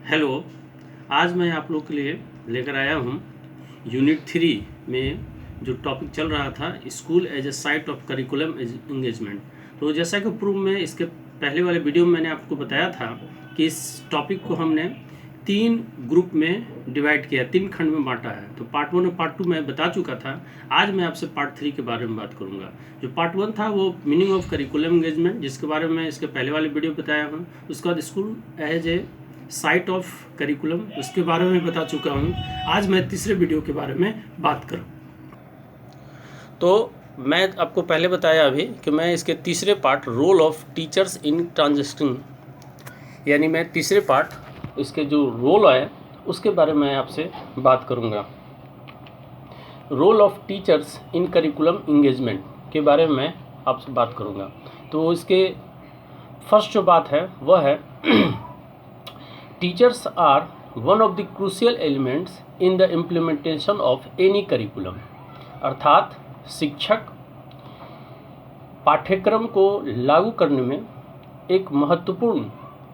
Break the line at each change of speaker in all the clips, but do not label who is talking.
Hello. आज मैं आप लोग के लिए लेकर आया हूँ यूनिट 3 में जो टॉपिक चल रहा था, school as a site of curriculum engagement. तो जैसा कि पूर्व में इसके पहले वाले वीडियो में मैंने आपको बताया था कि इस टॉपिक को हमने 3 ग्रुप में डिवाइड किया, 3 खंड में बांटा है। तो पार्ट 1 और पार्ट 2 मैं बता चुका था। आज मैं आपसे पार्ट 3 के बारे में बात करूंगा। जो पार्ट 1 था वो मीनिंग ऑफ करिकुलम इंगेजमेंट, जिसके बारे में इसके पहले वाले वीडियो बताया हूँ। उसके बाद school as a site of curriculum, उसके बारे में बता चुका हूँ। आज मैं तीसरे वीडियो के बारे में बात करूँ। तो मैं आपको पहले बताया अभी कि मैं इसके तीसरे part role of teachers in transacting, यानी मैं तीसरे पार्ट इसके जो रोल है उसके बारे में आपसे बात करूँगा। Role of teachers in curriculum engagement के बारे में आपसे बात करूँगा। तो इसके फर्स्ट जो बात है वह है teachers are one of the crucial elements in the implementation of any curriculum. अर्थात शिक्षक पाठ्यक्रम को लागू करने में एक महत्वपूर्ण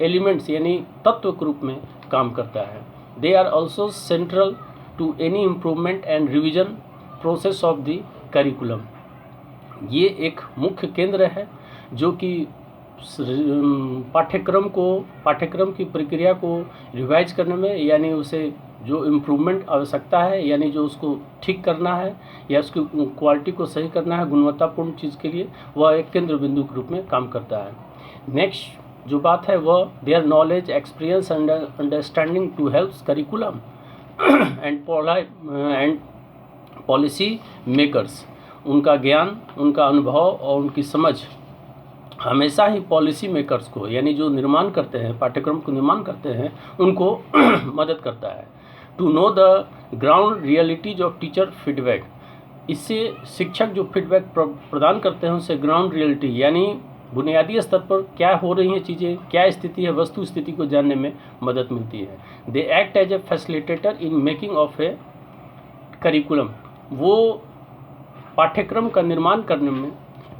एलिमेंट्स यानी तत्व के रूप में काम करता है। They are also central to any improvement and revision process of the curriculum. ये एक मुख्य केंद्र है जो कि पाठ्यक्रम की प्रक्रिया को रिवाइज करने में, यानी उसे जो इम्प्रूवमेंट आवश्यकता है, यानी जो उसको ठीक करना है या उसकी क्वालिटी को सही करना है गुणवत्तापूर्ण चीज़ के लिए, वह एक केंद्र बिंदु के रूप में काम करता है। नेक्स्ट जो बात है वह their knowledge, experience and understanding to help curriculum and policy makers. उनका ज्ञान, उनका अनुभव और उनकी समझ हमेशा ही पॉलिसी मेकर्स को, यानी जो निर्माण करते हैं, पाठ्यक्रम को निर्माण करते हैं, उनको मदद करता है। To know the ground realities of teacher feedback. इससे शिक्षक जो फीडबैक प्रदान करते हैं उनसे ग्राउंड रियलिटी यानी बुनियादी स्तर पर क्या हो रही हैं चीज़ें, क्या स्थिति है, वस्तु स्थिति को जानने में मदद मिलती है। They act as a facilitator in making of a curriculum. वो पाठ्यक्रम का निर्माण करने में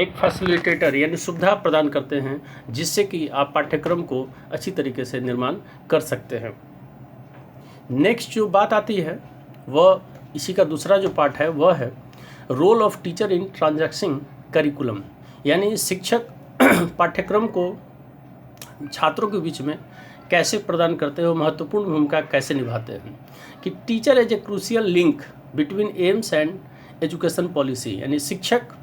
एक फैसिलिटेटर यानी सुविधा प्रदान करते हैं, जिससे कि आप पाठ्यक्रम को अच्छी तरीके से निर्माण कर सकते हैं। नेक्स्ट जो बात आती है वह इसी का दूसरा जो पार्ट है वह है role of teacher in transacting curriculum, यानी शिक्षक पाठ्यक्रम को छात्रों के बीच में कैसे प्रदान करते हैं, महत्वपूर्ण भूमिका कैसे निभाते हैं। कि teacher as a crucial link between aims and education policy, यानी शिक्षक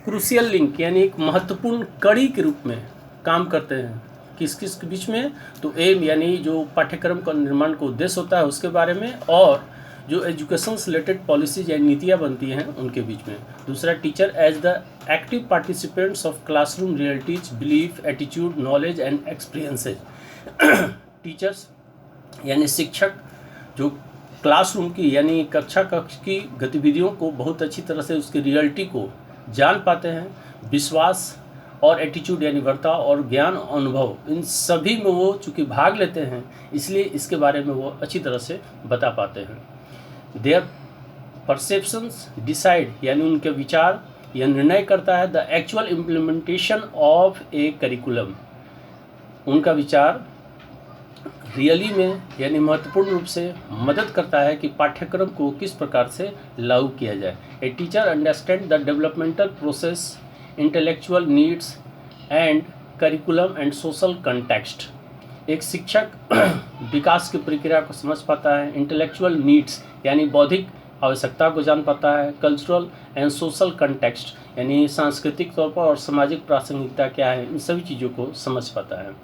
क्रूशियल लिंक यानी एक महत्वपूर्ण कड़ी के रूप में काम करते हैं किस किस के बीच में। तो एम यानी जो पाठ्यक्रम का निर्माण का उद्देश्य होता है उसके बारे में, और जो एजुकेशन से रिलेटेड पॉलिसीज या नीतियाँ बनती हैं उनके बीच में। दूसरा, teacher as the active participants of classroom realities, belief, attitude, knowledge and experiences. Teachers यानी शिक्षक जो क्लासरूम की यानी कक्ष की गतिविधियों को बहुत अच्छी तरह से उसकी रियलिटी को जान पाते हैं, विश्वास और एटीट्यूड यानी वर्ताव और ज्ञान अनुभव, इन सभी में वो चूँकि भाग लेते हैं इसलिए इसके बारे में वो अच्छी तरह से बता पाते हैं। देयर परसेप्शंस डिसाइड यानी उनके विचार यह निर्णय करता है the actual implementation of a curriculum. उनका विचार रियली में यानी महत्वपूर्ण रूप से मदद करता है कि पाठ्यक्रम को किस प्रकार से लागू किया जाए। A teacher understand the developmental process, intellectual needs and curriculum and social context. एक शिक्षक विकास की प्रक्रिया को समझ पाता है, इंटेलेक्चुअल नीड्स यानी बौद्धिक आवश्यकता को जान पाता है, कल्चरल एंड सोशल कंटेक्स्ट यानी सांस्कृतिक तौर पर और सामाजिक प्रासंगिकता क्या है, इन सभी चीज़ों को समझ पाता है।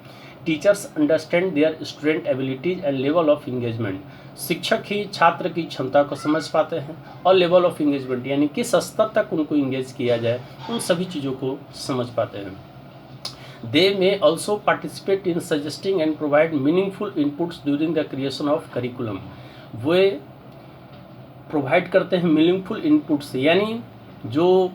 Teachers understand their student abilities and level of engagement. शिक्षक ही छात्र की क्षमता को समझ पाते हैं और लेवल ऑफ इंगेजमेंट यानी किस स्तर तक उनको इंगेज किया जाए, उन सभी चीज़ों को समझ पाते हैं। They may also participate in suggesting and provide meaningful inputs during the creation of curriculum. वे प्रोवाइड करते हैं मीनिंगफुल इनपुट्स यानी जो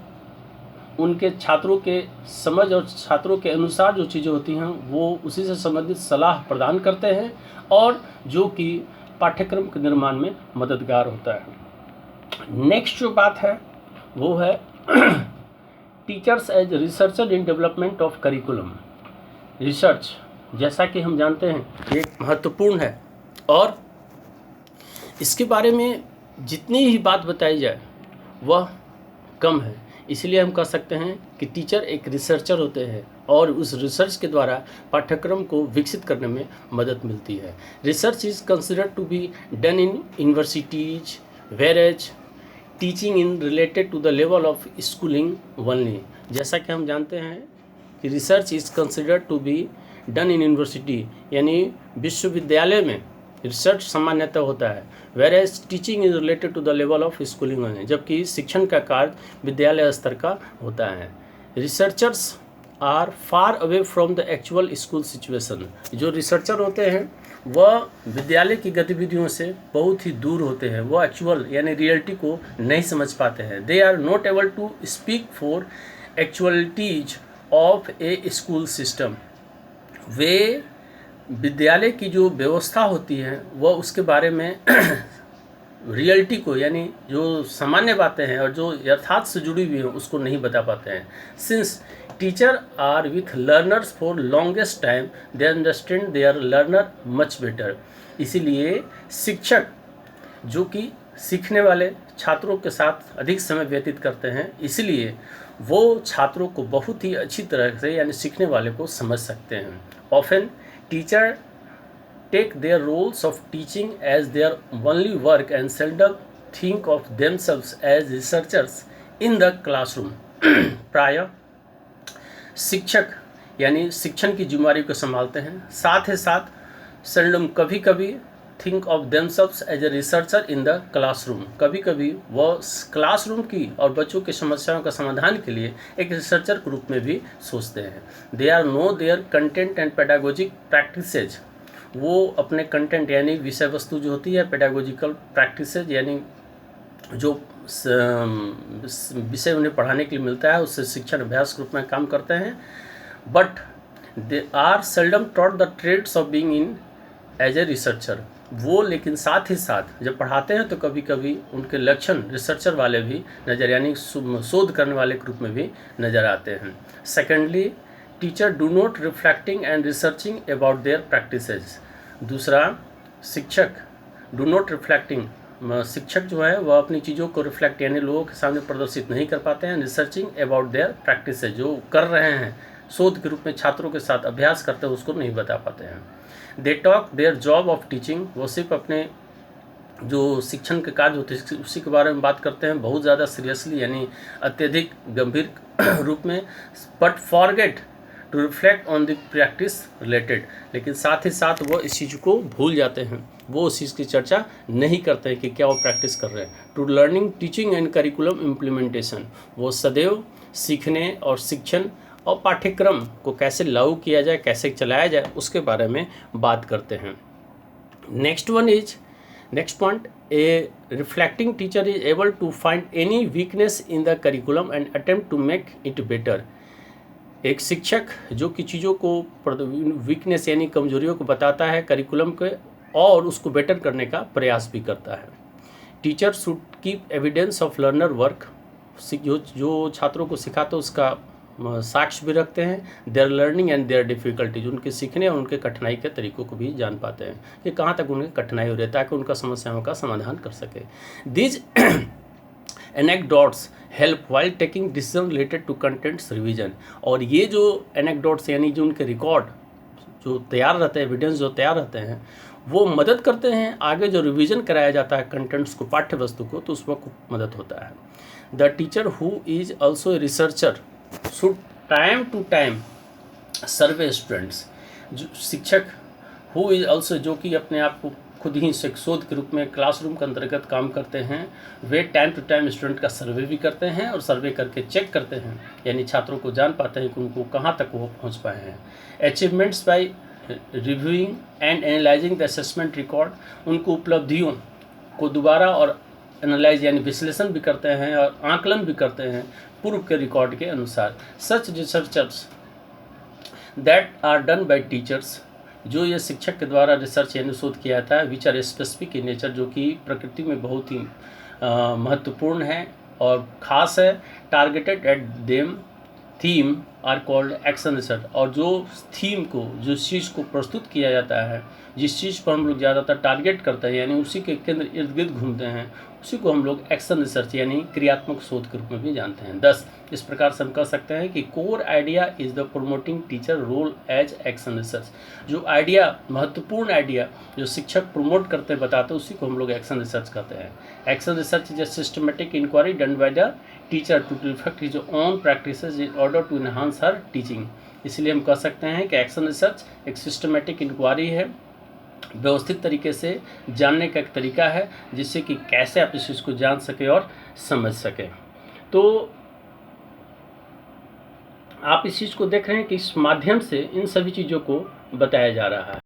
उनके छात्रों के समझ और छात्रों के अनुसार जो चीज़ें होती हैं वो उसी से संबंधित सलाह प्रदान करते हैं और जो कि पाठ्यक्रम के निर्माण में मददगार होता है। नेक्स्ट जो बात है वो है teachers as researcher in development of curriculum. Research जैसा कि हम जानते हैं ये महत्वपूर्ण है और इसके बारे में जितनी ही बात बताई जाए वह कम है। इसलिए हम कह सकते हैं कि टीचर एक रिसर्चर होते हैं और उस रिसर्च के द्वारा पाठ्यक्रम को विकसित करने में मदद मिलती है। Research is considered to be done in universities whereas teaching in related to the level of schooling only. जैसा कि हम जानते हैं कि research is considered to be done in university, यानी विश्वविद्यालय में रिसर्च सामान्यतः होता है। Whereas teaching is related to the level of schooling only, जबकि शिक्षण का कार्य विद्यालय स्तर का होता है। Researchers are far away from the actual school situation. जो रिसर्चर होते हैं वह विद्यालय की गतिविधियों से बहुत ही दूर होते हैं, वो एक्चुअल यानी रियलिटी को नहीं समझ पाते हैं। They are not able to speak for actualities of a school system. वे विद्यालय की जो व्यवस्था होती है वह उसके बारे में रियलिटी को, यानी जो सामान्य बातें हैं और जो यथार्थ से जुड़ी हुई हैं उसको नहीं बता पाते हैं। Since teacher are with learners for longest time they understand their learner much better. इसीलिए शिक्षक जो कि सीखने वाले छात्रों के साथ अधिक समय व्यतीत करते हैं, इसलिए वो छात्रों को बहुत ही अच्छी तरह से यानी सीखने वाले को समझ सकते हैं। Often teacher take their roles of teaching as their only work and seldom think of themselves as researchers in the classroom। प्राय शिक्षक यानी शिक्षण की जिम्मेदारी को संभालते हैं, साथ ही साथ सेल्डम कभी कभी think of themselves as a researcher in the classroom. कभी कभी वह क्लासरूम की और बच्चों की समस्याओं का समाधान के लिए एक रिसर्चर के रूप में भी सोचते हैं। They are no there content and pedagogic practices. वो अपने कंटेंट यानी विषय वस्तु जो होती है, पेडागोजिकल प्रैक्टिसेज यानी जो विषय उन्हें पढ़ाने के लिए मिलता है उससे शिक्षण अभ्यास के रूप में काम करते हैं। But they are seldom taught the trades of being in as a researcher. वो लेकिन साथ ही साथ जब पढ़ाते हैं तो कभी कभी उनके लक्षण रिसर्चर वाले भी नज़र यानी शोध करने वाले के रूप में भी नज़र आते हैं। Secondly teacher do not reflecting and researching about their practices. दूसरा शिक्षक डू नॉट रिफ्लेक्टिंग, शिक्षक जो है वह अपनी चीज़ों को रिफ्लेक्ट यानी लोगों के सामने प्रदर्शित नहीं कर पाते हैं। रिसर्चिंग अबाउट देयर प्रैक्टिसेस, जो कर रहे हैं शोध के रूप में छात्रों के साथ अभ्यास करते हैं उसको नहीं बता पाते हैं। They talk their job of teaching, वो सिर्फ अपने जो शिक्षण के कार्य होते हैं उसी के बारे में बात करते हैं बहुत ज़्यादा सीरियसली यानी अत्यधिक गंभीर रूप में। But forget to reflect on the practice related, लेकिन साथ ही साथ वो इस चीज़ को भूल जाते हैं, वो उस चीज़ की चर्चा नहीं करते हैं कि क्या वो प्रैक्टिस कर रहे हैं। To learning teaching and curriculum implementation, वो सदैव सीखने और शिक्षण और पाठ्यक्रम को कैसे लागू किया जाए, कैसे चलाया जाए उसके बारे में बात करते हैं। Next point, a reflecting teacher is able to find any weakness in the curriculum and attempt to make it better. एक शिक्षक जो कि चीज़ों को वीकनेस यानी कमजोरियों को बताता है करिकुलम के और उसको बेटर करने का प्रयास भी करता है। Teacher should keep evidence of learner work, जो छात्रों को सिखाते हैं उसका साक्ष्य भी रखते हैं। Their learning and their difficulties, उनके सीखने और उनके कठिनाई के तरीकों को भी जान पाते हैं कि कहाँ तक उन्हें कठिनाई हो रही है ताकि उनका समस्याओं का समाधान कर सके। These anecdotes help while taking decision related to contents revision, और ये जो एनेक्डोट्स यानी जो उनके रिकॉर्ड जो तैयार रहते हैं, एविडेंस जो तैयार रहते हैं, वो मदद करते हैं आगे जो रिवीजन कराया जाता है कंटेंट्स को, पाठ्य वस्तु को, तो उस वक्त मदद होता है। The teacher who is also a researcher should time to time survey students. जो शिक्षक हु इज ऑल्सो जो कि अपने आप को खुद ही शोध के रूप में क्लासरूम के अंतर्गत काम करते हैं, वे टाइम टू टाइम स्टूडेंट का सर्वे भी करते हैं और सर्वे करके चेक करते हैं यानी छात्रों को जान पाते हैं कि उनको कहाँ तक वो पहुँच पाए हैं। Achievements by reviewing and analysing the assessment record, उनको उपलब्धियों को दोबारा और एनालाइज यानी विश्लेषण भी करते हैं और आकलन भी करते हैं पूर्व के रिकॉर्ड के अनुसार। Such researchers that are done by teachers, जो ये शिक्षक के द्वारा रिसर्च यानी शोध किया था, which are specific in nature, जो कि प्रकृति में बहुत ही महत्वपूर्ण है और ख़ास है। Targeted at them theme are called action research. और जो थीम को, जो चीज़ को प्रस्तुत किया जाता है, जिस चीज़ पर हम लोग ज़्यादातर टारगेट करते हैं, यानी उसी के केंद्र इर्द गिर्द घूमते हैं, उसी को हम लोग एक्शन रिसर्च यानी क्रियात्मक शोध के रूप में भी जानते हैं। 10 इस प्रकार से हम कह सकते हैं कि core idea is the promoting teacher role as action research. जो आइडिया, महत्वपूर्ण आइडिया जो शिक्षक प्रमोट करते बताते, उसी को हम लोग एक्शन रिसर्च कहते हैं। Action research is a systematic inquiry done by the teacher to reflect his own practices in order to enhance her teaching. इसलिए हम कह सकते हैं कि एक्शन रिसर्च एक सिस्टमेटिक इंक्वायरी है, व्यवस्थित तरीके से जानने का एक तरीका है, जिससे कि कैसे आप इस चीज़ को जान सकें और समझ सकें। तो आप इस चीज़ को देख रहे हैं कि इस माध्यम से इन सभी चीज़ों को बताया जा रहा है।